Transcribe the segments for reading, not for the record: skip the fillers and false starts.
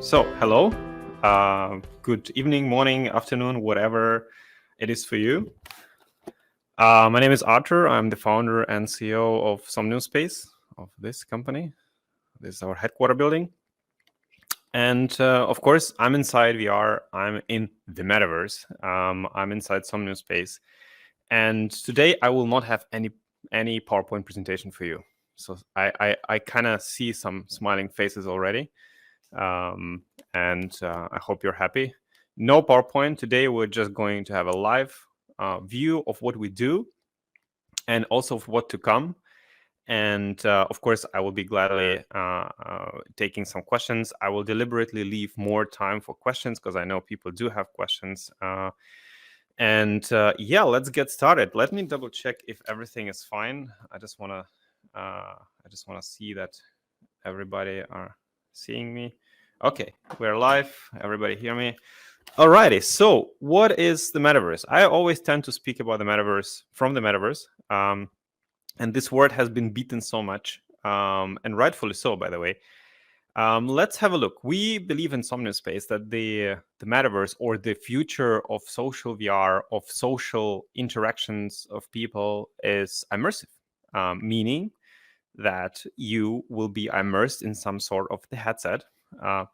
So, hello. Good evening, morning, afternoon, whatever it is for you. My name is Artur. I'm the founder and CEO of Somnium Space, of this company. This is our headquarter building. And of course, I'm inside VR. I'm in the Metaverse. I'm inside Somnium Space. And today I will not have any PowerPoint presentation for you. So I kind of see some smiling faces already. And I hope you're happy. No PowerPoint. Today we're just going to have a live view of what we do and also of what to come. And of course, I will be gladly taking some questions. I will deliberately leave more time for questions because I know people do have questions. Yeah, let's get started. Let me double check if everything is fine. I just want to see that everybody are seeing me. Okay, we're live. Everybody hear me? Alrighty. So, what is the Metaverse? I always tend to speak about the Metaverse from the Metaverse, and this word has been beaten so much, and rightfully so, by the way. Let's have a look. We believe in Somnium Space that the Metaverse, or the future of social VR, of social interactions of people, is immersive, meaning that you will be immersed in some sort of the headset,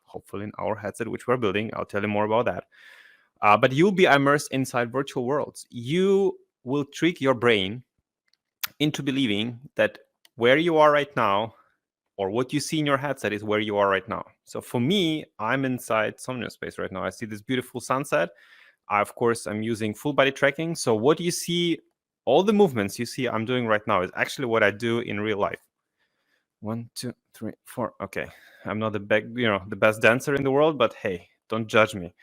hopefully in our headset, which we're building. I'll tell you more about that. But you'll be immersed inside virtual worlds. You will trick your brain into believing that where you are right now, or what you see in your headset, is where you are right now. So for me, I'm inside Somnium Space right now. I see this beautiful sunset. Of course, I'm using full body tracking. So what you see, all the movements you see I'm doing right now, is actually what I do in real life. 1, 2, 3, 4. Okay, I'm not the best dancer in the world, but hey, don't judge me.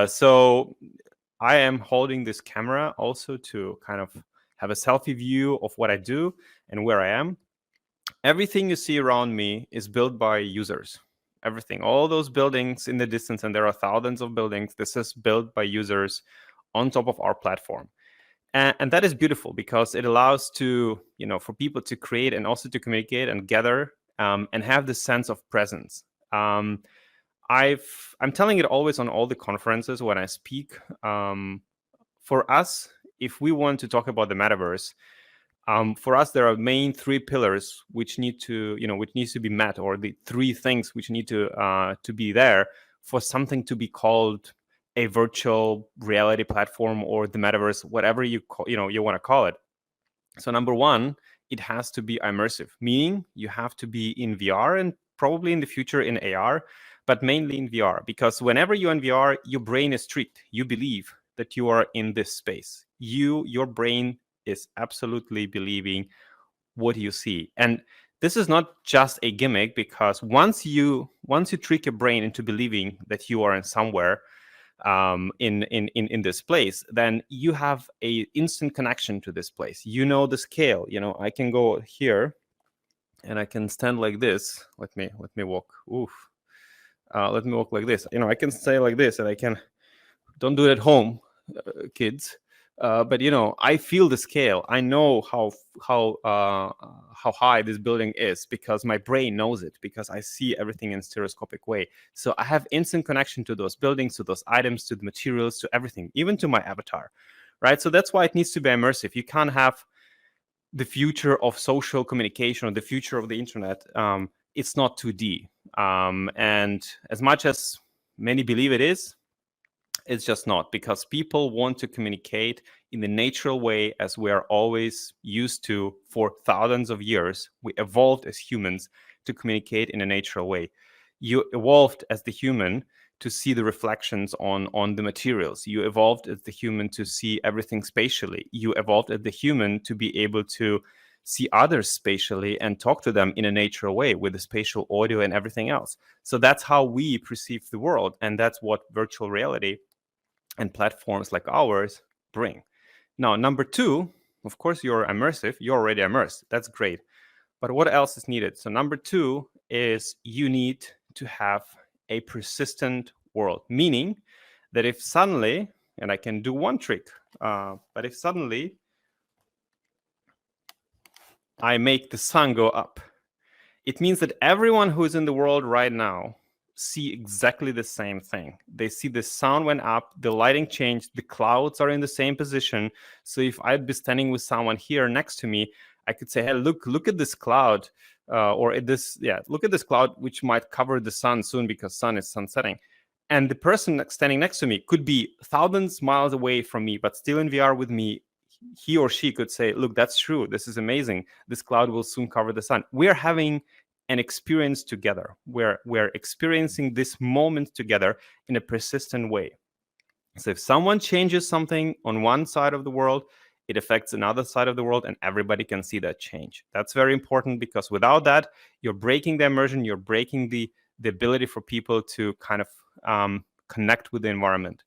So I am holding this camera also to kind of have a selfie view of what I do and where I am. Everything you see around me is built by users. Everything, all those buildings in the distance, and there are thousands of buildings, this is built by users on top of our platform. And that is beautiful because it allows for people to create and also to communicate and gather and have this sense of presence. I'm telling it always on all the conferences when I speak. For us, if we want to talk about the Metaverse, for us there are main three pillars which needs to be met, or the three things which need to be there for something to be called a virtual reality platform, or the Metaverse, whatever you want to call it. So number one, it has to be immersive, meaning you have to be in VR, and probably in the future in AR, but mainly in VR, because whenever you're in VR, your brain is tricked. You believe that you are in this space. Your brain is absolutely believing what you see. And this is not just a gimmick, because once you trick your brain into believing that you are in somewhere in this place, then you have a instant connection to this place. You know the scale. I can go here and I can stand like this. Let me walk. Let me walk like this. I can stay like this, and I can. Don't do it at home, kids. But I feel the scale. I know how high this building is, because my brain knows it, because I see everything in stereoscopic way. So I have instant connection to those buildings, to those items, to the materials, to everything, even to my avatar, right? So that's why it needs to be immersive. You can't have the future of social communication, or the future of the internet. It's not 2D, and as much as many believe it is, it's just not, because people want to communicate in the natural way, as we are always used to for thousands of years. We evolved as humans to communicate in a natural way. You evolved as the human to see the reflections on the materials. You evolved as the human to see everything spatially. You evolved as the human to be able to see others spatially and talk to them in a natural way with the spatial audio and everything else. So that's how we perceive the world, and that's what virtual reality and platforms like ours bring. Now, number two, of course, you're immersive. You're already immersed. That's great. But what else is needed? So number two is you need to have a persistent world, meaning that if suddenly, and I can do one trick, but if suddenly I make the sun go up, it means that everyone who is in the world right now see exactly the same thing. They see the sound went up, the lighting changed, the clouds are in the same position. So if I'd be standing with someone here next to me, I could say, hey, look at this cloud, look at this cloud, which might cover the sun soon because sun is sunsetting. And the person standing next to me could be thousands miles away from me, but still in VR with me. He or she could say, look, that's true. This is amazing. This cloud will soon cover the sun. We're having an experience together. We're experiencing this moment together in a persistent way. So if someone changes something on one side of the world, it affects another side of the world, and everybody can see that change. That's very important, because without that, you're breaking the immersion, you're breaking the ability for people to kind of connect with the environment.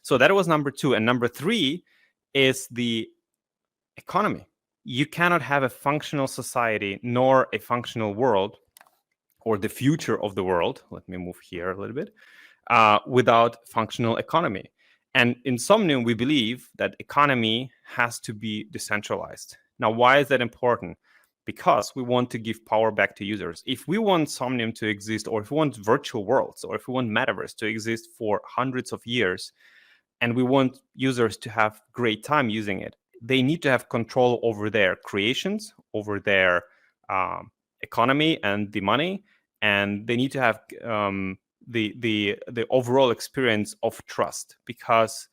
So that was number 2. And number 3 is the economy. You cannot have a functional society nor a functional world, or the future of the world, let me move here a little bit, without functional economy. And in Somnium, we believe that economy has to be decentralized. Now, why is that important? Because we want to give power back to users. If we want Somnium to exist, or if we want virtual worlds, or if we want Metaverse to exist for hundreds of years, and we want users to have great time using it, they need to have control over their creations, over their economy and the money, and they need to have the overall experience of trust. Because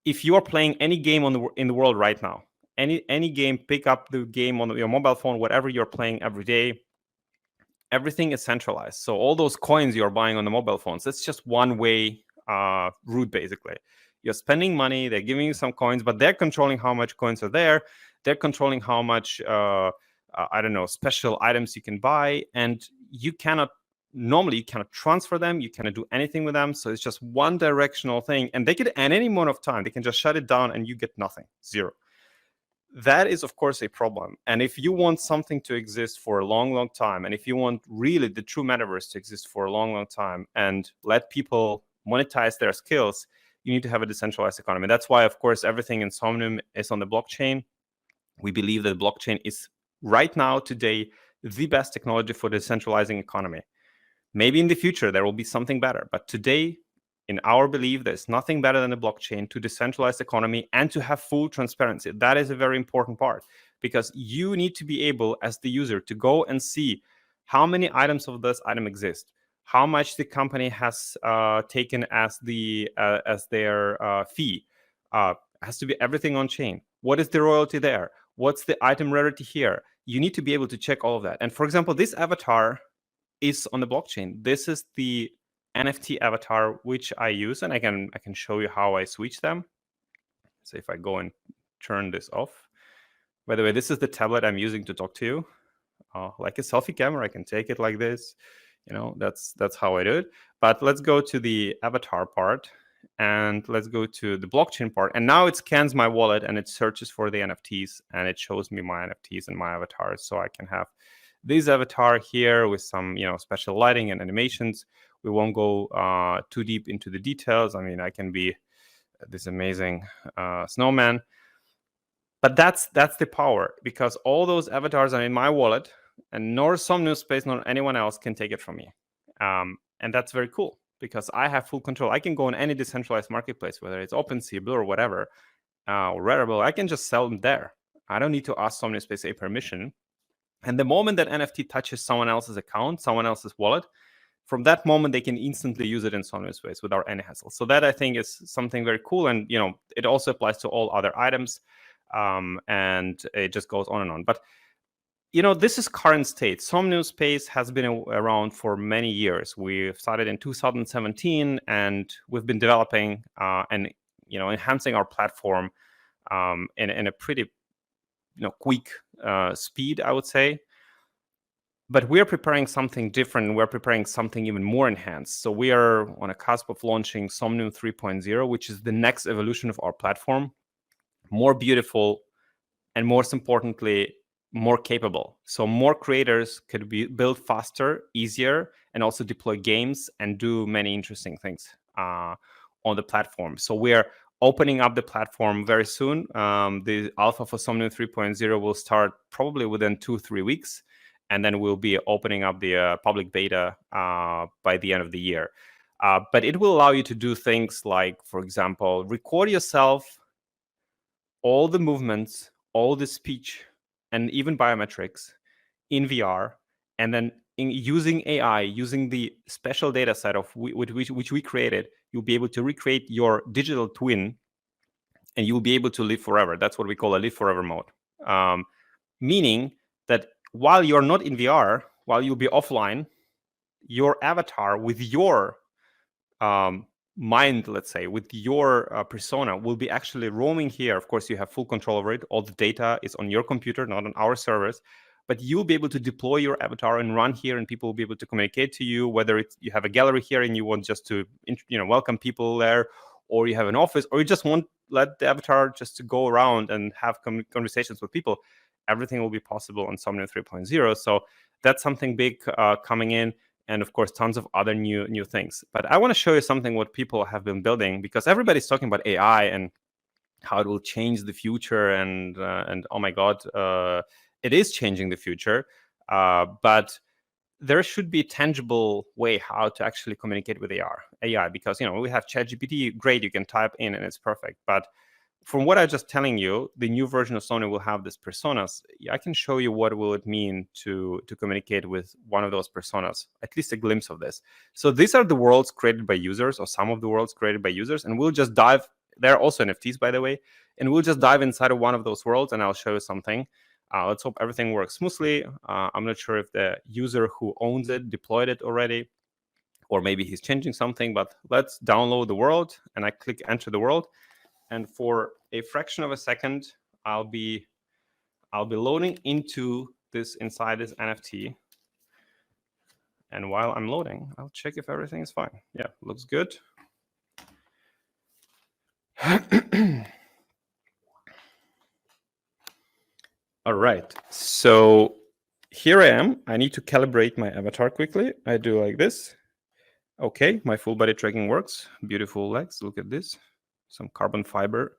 if you are playing any game in the world right now, any game, pick up the game on your mobile phone, whatever you're playing every day, everything is centralized. So all those coins you're buying on the mobile phones, that's just one way route, basically. You're spending money, they're giving you some coins, but they're controlling how much coins are there. They're controlling how much special items you can buy, and normally you cannot transfer them, you cannot do anything with them. So it's just one directional thing, and they could, at any moment of time, they can just shut it down and you get nothing, zero. That is, of course, a problem. And if you want something to exist for a long, long time, and if you want really the true metaverse to exist for a long, long time, and let people monetize their skills, you need to have a decentralized economy. That's why, of course, everything in Somnium is on the blockchain. We believe that blockchain is right now, today, the best technology for decentralizing economy. Maybe in the future there will be something better, but today, in our belief, there's nothing better than the blockchain to decentralize economy and to have full transparency. That is a very important part, because you need to be able, as the user, to go and see how many items of this item exist, how much the company has taken as their fee. Has to be everything on chain. What is the royalty there? What's the item rarity here? You need to be able to check all of that. And for example, this avatar is on the blockchain. This is the NFT avatar which I use, and I can show you how I switch them. So if I go and turn this off. By the way, this is the tablet I'm using to talk to you. Like a selfie camera, I can take it like this. That's how I do it. But let's go to the avatar part, and let's go to the blockchain part. And now it scans my wallet and it searches for the NFTs, and it shows me my NFTs and my avatars. So I can have this avatar here with some special lighting and animations. We won't go too deep into the details. I mean, I can be this amazing snowman. But that's the power, because all those avatars are in my wallet, and nor Somnium Space nor anyone else can take it from me. And that's very cool, because I have full control. I can go on any decentralized marketplace, whether it's OpenSea, Blue, or whatever, or Rarible. I can just sell them there. I don't need to ask Somnium Space a permission. And the moment that NFT touches someone else's account, someone else's wallet, from that moment, they can instantly use it in Somnium Space without any hassle. So that, I think, is something very cool. And, it also applies to all other items. And it just goes on and on. But, this is current state. Somnium Space has been around for many years. We started in 2017, and we've been developing and, enhancing our platform in a pretty, quick speed, I would say. But we are preparing something different. We're preparing something even more enhanced. So we are on a cusp of launching Somnium 3.0, which is the next evolution of our platform. More beautiful, and most importantly, more capable. So more creators could be build faster, easier, and also deploy games and do many interesting things on the platform. So we are opening up the platform very soon. The alpha for Somnium 3.0 will start probably within 2-3 weeks. and then we'll be opening up the public beta by the end of the year. But it will allow you to do things like, for example, record yourself, all the movements, all the speech, and even biometrics in VR, and then using AI, using the special data set of which we created, you'll be able to recreate your digital twin, and you'll be able to live forever. That's what we call a live forever mode. Meaning that while you're not in VR, while you'll be offline, your avatar with your mind, let's say, with your persona, will be actually roaming here. Of course, you have full control over it. All the data is on your computer, not on our servers. But you'll be able to deploy your avatar and run here, and people will be able to communicate to you, whether it's you have a gallery here and you want just to welcome people there, or you have an office, or you just want let the avatar just to go around and have conversations with people. Everything will be possible on Somnium 3.0. So that's something big coming in. And of course, tons of other new things. But I want to show you something what people have been building, because everybody's talking about AI and how it will change the future. And oh my God, it is changing the future. But there should be a tangible way how to actually communicate with AI, because we have ChatGPT, great, you can type in and it's perfect. But from what I'm just telling you, the new version of Sony will have these personas. I can show you what will it mean to communicate with one of those personas, at least a glimpse of this. So these are the worlds created by users, or some of the worlds created by users, and we'll just dive. They're also NFTs, by the way, and we'll just dive inside of one of those worlds, and I'll show you something. Let's hope everything works smoothly. I'm not sure if the user who owns it deployed it already, or maybe he's changing something, but let's download the world, and I click enter the world. And for a fraction of a second, I'll be loading into inside this NFT. And while I'm loading, I'll check if everything is fine. Yeah, looks good. All right, so here I am. I need to calibrate my avatar quickly. I do like this. Okay, my full body tracking works. Beautiful legs. Look at this. Some carbon fiber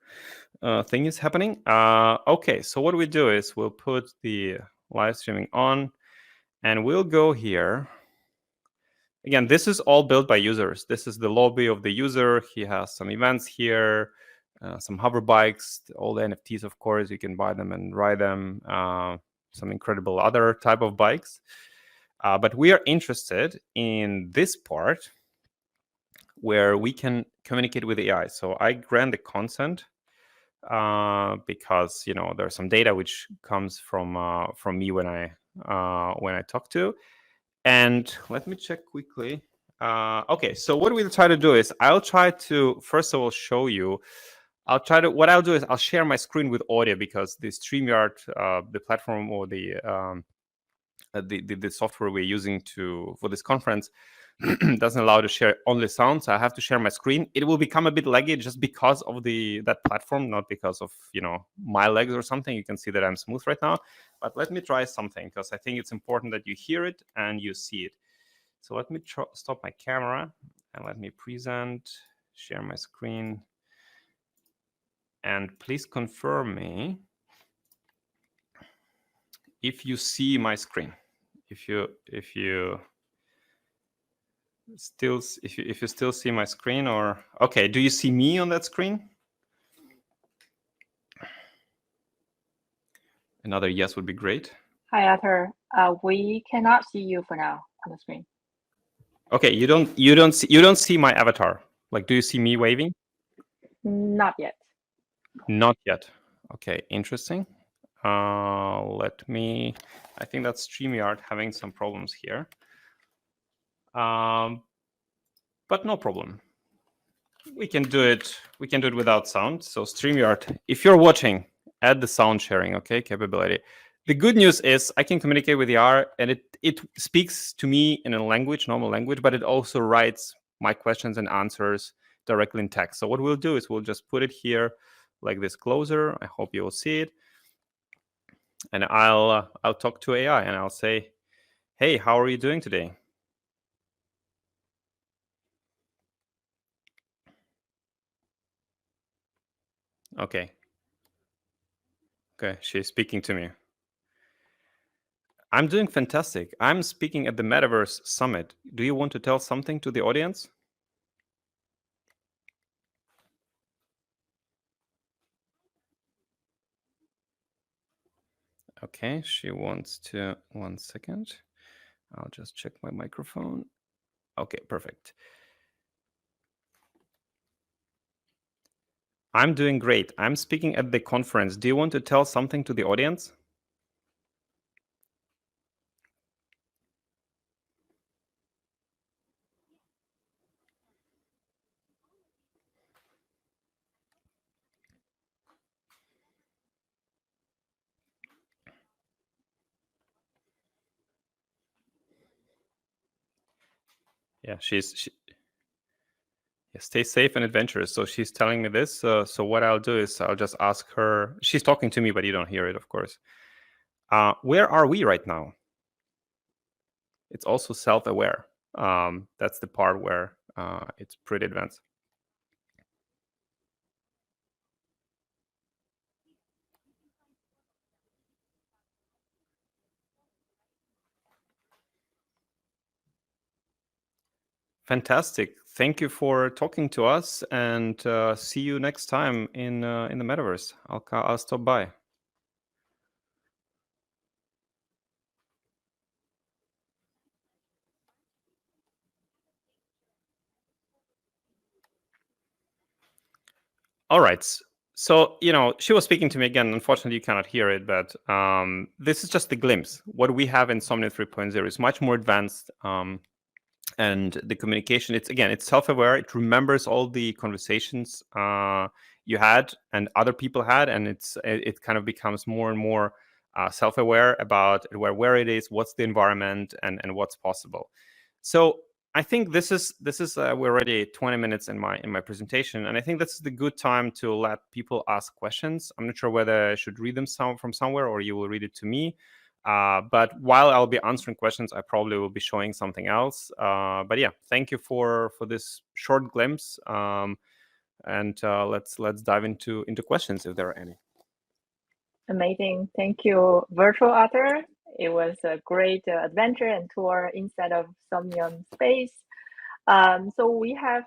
thing is happening. Okay, so what we do is we'll put the live streaming on, and we'll go here. Again, this is all built by users. This is the lobby of the user. He has some events here, some hover bikes, all the NFTs, of course. You can buy them and ride them, some incredible other type of bikes. But we are interested in this part where we can communicate with AI. So I grant the consent because there's some data which comes from me when I talk to. And let me check quickly. Okay, so what we'll try to do is I'll try to first of all show you. What I'll do is I'll share my screen with audio, because the StreamYard, the platform, or the software we're using for this conference doesn't allow to share only sound, so I have to share my screen. It will become a bit laggy just because of that platform, not because of my legs or something. You can see that I'm smooth right now, but let me try something, because I think it's important that you hear it and you see it. So let me stop my camera and let me present, share my screen, and please confirm me if you see my screen. If you still see my screen, or okay, do you see me on that screen? Another yes would be great. Hi, Artur. We cannot see you for now on the screen. Okay, you don't see my avatar. Like, do you see me waving? Not yet. Not yet. Okay, interesting. I think that's StreamYard having some problems here. But no problem. We can do it without sound. So StreamYard, if you're watching, add the sound sharing, capability. The good news is I can communicate with the R, and it speaks to me in a normal language, but it also writes my questions and answers directly in text. So what we'll do is we'll just put it here like this closer. I hope you will see it. And I'll talk to AI and I'll say, hey, how are you doing today? Okay, she's speaking to me. I'm doing fantastic. I'm speaking at the Metaverse Summit. Do you want to tell something to the audience? Okay, she wants to. 1 second. I'll just check my microphone. Okay, perfect. I'm doing great. I'm speaking at the conference. Do you want to tell something to the audience? Yeah, she stay safe and adventurous. So she's telling me this. So what I'll do is I'll just ask her. She's talking to me, but you don't hear it, of course. Where are we right now? It's also self-aware. That's the part where it's pretty advanced. Fantastic. Thank you for talking to us, and see you next time in the metaverse. I'll stop by. All right. So, she was speaking to me again. Unfortunately, you cannot hear it, but this is just a glimpse. What we have in Somnium 3.0 is much more advanced. And the communication, it's self-aware. It remembers all the conversations you had and other people had, and it kind of becomes more and more self-aware about where it is, what's the environment, and what's possible. So I think this is we're already 20 minutes in my presentation, and I think this is the good time to let people ask questions. I'm not sure whether I should read them from somewhere or you will read it to me. But while I'll be answering questions, I probably will be showing something else. But yeah, thank you for this short glimpse. And let's dive into questions if there are any. Amazing. Thank you, virtual Artur. It was a great adventure and tour inside of Somnium Space. So we have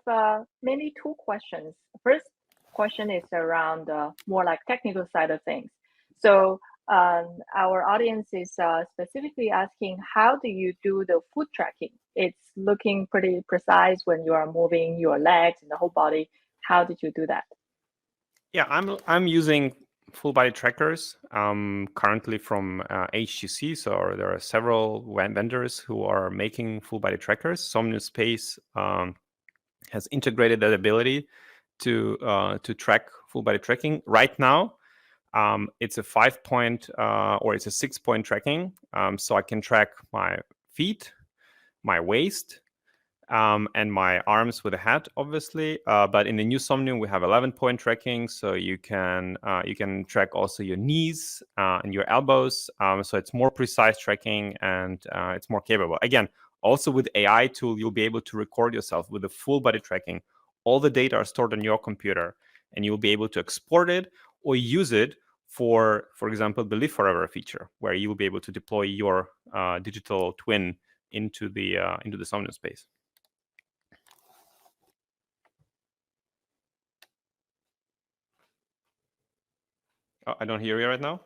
mainly two questions. First question is around more like technical side of things. So our audience is specifically asking, how do you do the foot tracking? It's looking pretty precise when you are moving your legs and the whole body. How did you do that? Yeah, I'm using full body trackers currently from HTC. So there are several vendors who are making full body trackers. Somnium Space has integrated that ability to track full body tracking. Right now, it's a 5-point or it's a 6-point tracking. So I can track my feet, my waist, and my arms with a hat, obviously. But in the new Somnium, we have 11-point tracking, so you can track also your knees and your elbows. So it's more precise tracking, and it's more capable. Again, also with AI tool, you'll be able to record yourself with the full body tracking. All the data are stored on your computer, and you'll be able to export it or use it for example, the Live Forever feature, where you will be able to deploy your digital twin into the Somnium space. Oh, I don't hear you right now.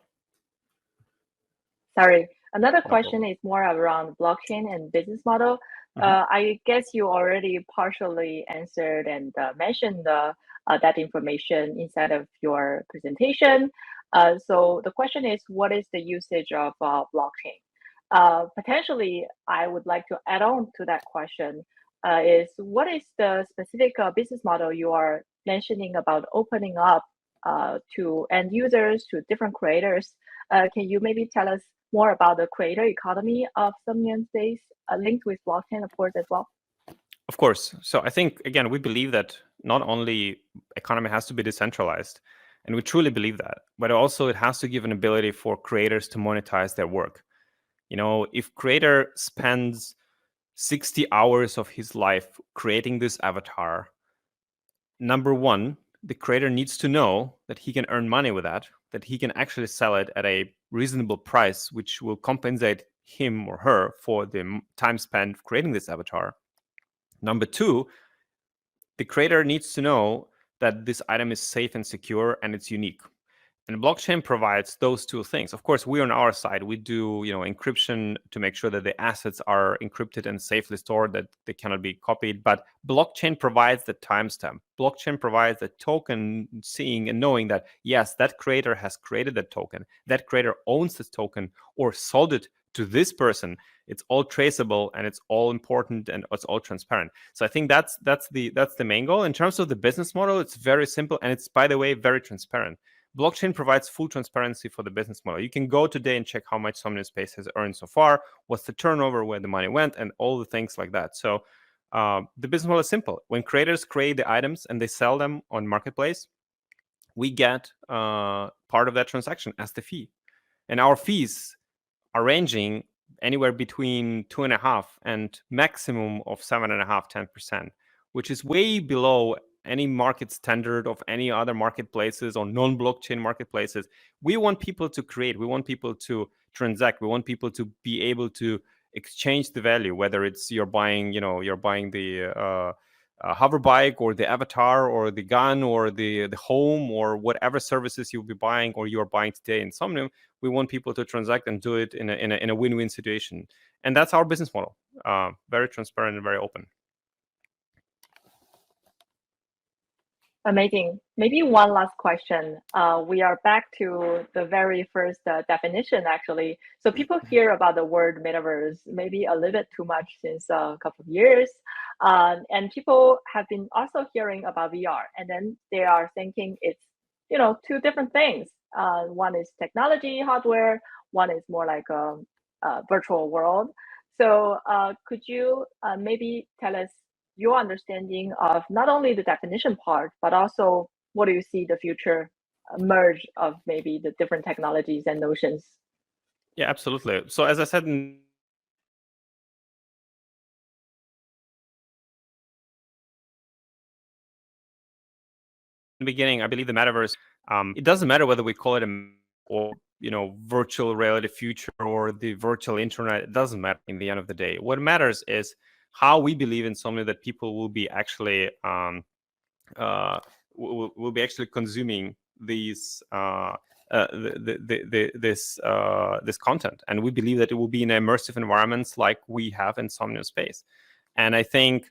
Sorry. Another question is more around blockchain and business model. I guess you already partially answered and mentioned that information inside of your presentation. So the question is, what is the usage of blockchain? Potentially, I would like to add on to that question is what is the specific business model you are mentioning about opening up to end users, to different creators? Can you maybe tell us more about the creator economy of Somnium Space, linked with blockchain, of course, as well? Of course. So I think, again, we believe that not only economy has to be decentralized, and we truly believe that, but also it has to give an ability for creators to monetize their work. If creator spends 60 hours of his life creating this avatar, number one, the creator needs to know that he can earn money with that he can actually sell it at a reasonable price, which will compensate him or her for the time spent creating this avatar. Number two, the creator needs to know that this item is safe and secure and it's unique. And blockchain provides those two things. Of course, we on our side, we do encryption to make sure that the assets are encrypted and safely stored, that they cannot be copied. But blockchain provides the timestamp. Blockchain provides the token seeing and knowing that, yes, that creator has created that token. That creator owns this token or sold it to this person. It's all traceable and it's all important and it's all transparent. So I think that's the main goal. In terms of the business model, it's very simple and it's, by the way, very transparent. Blockchain provides full transparency for the business model. You can go today and check how much Somnium Space has earned so far, what's the turnover, where the money went, and all the things like that. So the business model is simple. When creators create the items and they sell them on Marketplace, we get part of that transaction as the fee. And our fees are ranging anywhere between 2.5% and maximum of 7.5%, 10%, which is way below any market standard of any other marketplaces or non-blockchain marketplaces. We want people to create. We want people to transact. We want people to be able to exchange the value, whether it's you're buying the hover bike or the avatar or the gun or the home or whatever services you'll be buying or you're buying today in Somnium. We want people to transact and do it in a win-win situation. And that's our business model. Very transparent and very open. Amazing. Maybe one last question. We are back to the very first definition, actually. So people hear about the word metaverse maybe a little bit too much since a couple of years. And people have been also hearing about VR. And then they are thinking it's, two different things. One is technology, hardware. One is more like a virtual world. So could you maybe tell us your understanding of not only the definition part, but also what do you see the future merge of maybe the different technologies and notions? Yeah, absolutely. So as I said in the beginning, I believe the metaverse, it doesn't matter whether we call it or virtual reality future or the virtual internet. It doesn't matter in the end of the day. What matters is how we believe in something that people will be actually will be actually consuming these this content, and we believe that it will be in immersive environments like we have in Somnium Space. And I think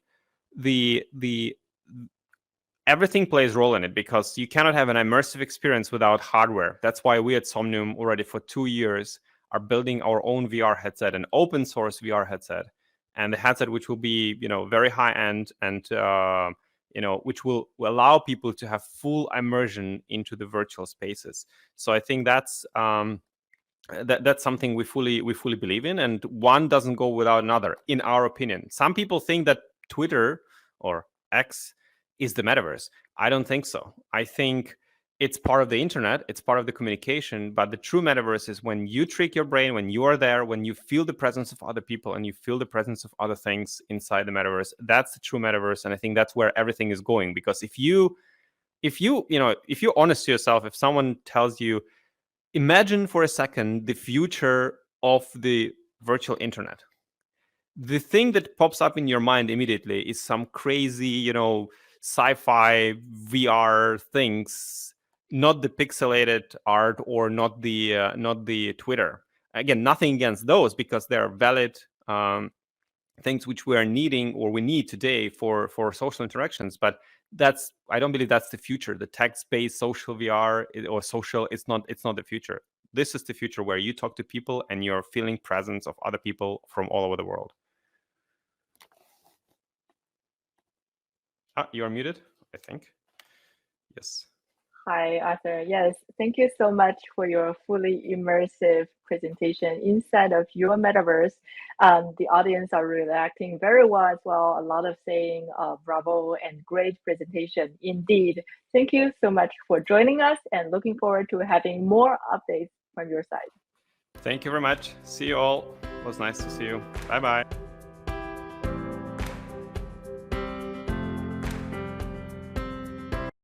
everything plays a role in it, because you cannot have an immersive experience without hardware. That's why we at Somnium already for 2 years are building our own VR headset, an open source VR headset, and the headset which will be very high end and which will allow people to have full immersion into the virtual spaces. So I think that's that's something we fully believe in, and one doesn't go without another, in our opinion. Some people think that Twitter or X is the metaverse. I don't think so. I think it's part of the internet, it's part of the communication, but the true metaverse is when you trick your brain, when you are there, when you feel the presence of other people and you feel the presence of other things inside the metaverse. That's the true metaverse, and I think that's where everything is going. Because if you're honest to yourself, if someone tells you, imagine for a second the future of the virtual internet, the thing that pops up in your mind immediately is some crazy, sci-fi VR things, not the pixelated art or not the Twitter. Again, nothing against those, because they're valid things which we are needing or we need today for social interactions. But I don't believe that's the future. The text-based social VR or social, it's not the future. This is the future where you talk to people and you're feeling presence of other people from all over the world. You are muted, I think. Yes. Hi, Arthur. Yes, thank you so much for your fully immersive presentation inside of your metaverse. The audience are reacting very well as well. A lot of saying bravo and great presentation indeed. Thank you so much for joining us, and looking forward to having more updates from your side. Thank you very much. See you all. It was nice to see you. Bye-bye.